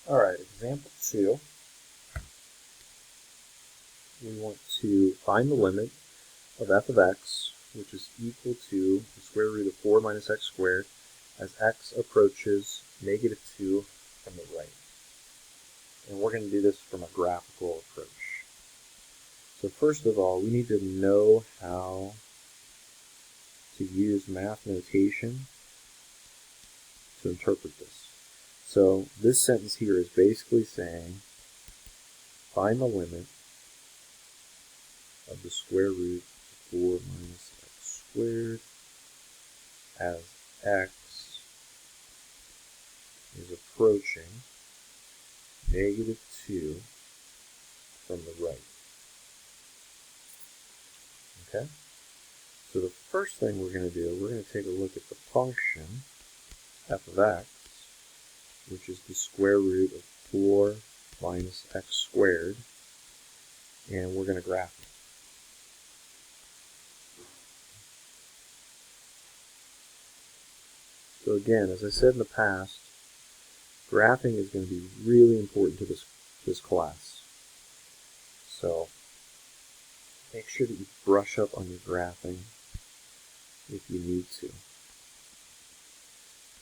Alright, example 2. We want to find the limit of f of x, which is equal to the square root of 4 minus x squared, as x approaches negative 2 from the right. And we're going to do this from a graphical approach. So first of all, we need to know how to use math notation to interpret this. So this sentence here is basically saying, find the limit of the square root of 4 minus x squared as x is approaching negative 2 from the right. Okay? So the first thing we're going to do, we're going to take a look at the function f of x, which is the square root of 4 minus x squared, and we're going to graph it. So again, as I said in the past, graphing is going to be really important to this class. So make sure that you brush up on your graphing if you need to.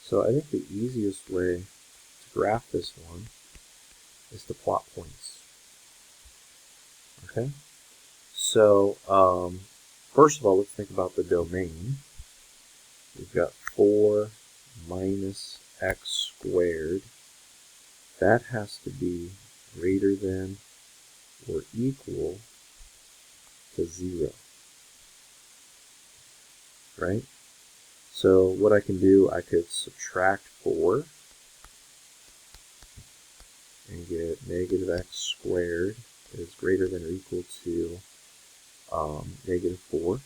So I think the easiest way to graph this one is to plot points. Okay? So first of all, let's think about the domain. We've got 4 minus x squared. That has to be greater than or equal to 0. Right? So what I can do, I could subtract 4 and get negative x squared is greater than or equal to negative 4.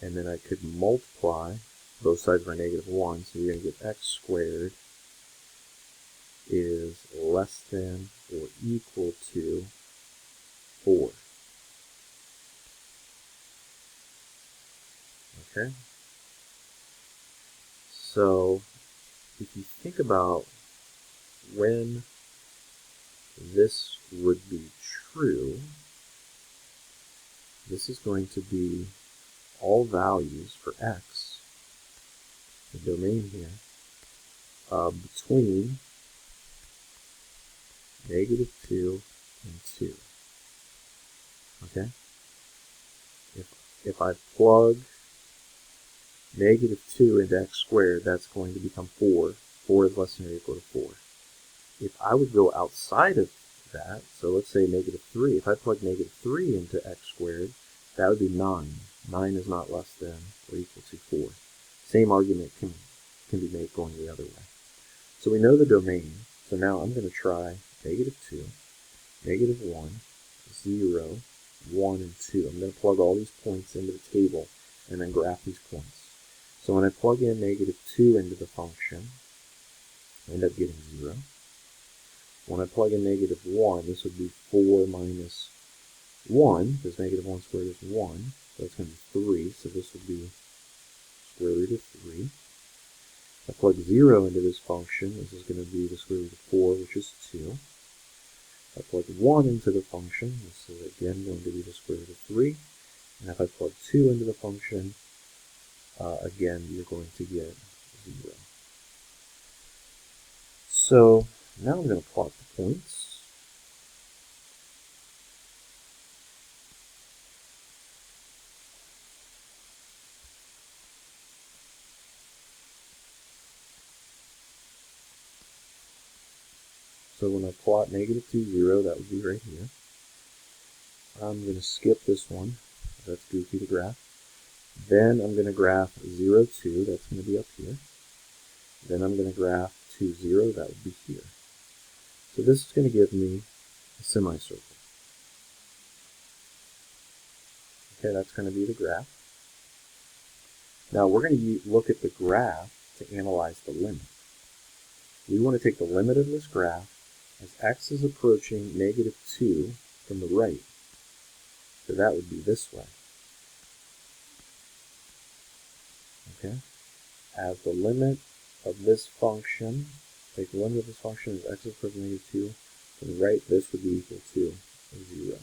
And then I could multiply both sides by negative 1, so you're going to get x squared is less than or equal to 4. Okay? So if you think about when this would be true, this is going to be all values for x, the domain here, between negative 2 and 2. Okay? If I plug negative 2 into x squared, that's going to become 4. 4 is less than or equal to 4. If I would go outside of that, so let's say negative 3, if I plug negative 3 into x squared, that would be 9. 9 is not less than or equal to 4. Same argument can be made going the other way. So we know the domain, so now I'm going to try negative 2, negative 1, 0, 1, and 2. I'm going to plug all these points into the table and then graph these points. So when I plug in negative 2 into the function, I end up getting 0. When I plug in negative 1, this would be 4 minus 1, because negative 1 squared is 1, so it's going to be 3, so this would be square root of 3. If I plug 0 into this function, this is going to be the square root of 4, which is 2. If I plug 1 into the function, this is again going to be the square root of 3. And if I plug 2 into the function, again, you're going to get 0. So now I'm going to plot the points. So when I plot negative 2, 0, that would be right here. I'm going to skip this one. That's goofy to graph. Then I'm going to graph 0, 2. That's going to be up here. Then I'm going to graph 2, 0. That would be here. So this is going to give me a semicircle. Okay, that's going to be the graph. Now we're going to look at the graph to analyze the limit. We want to take the limit of this graph as x is approaching negative 2 from the right. So that would be this way. Okay? As the limit of this function Take the limit of this function as x is equal to -2, and right this would be equal to 0.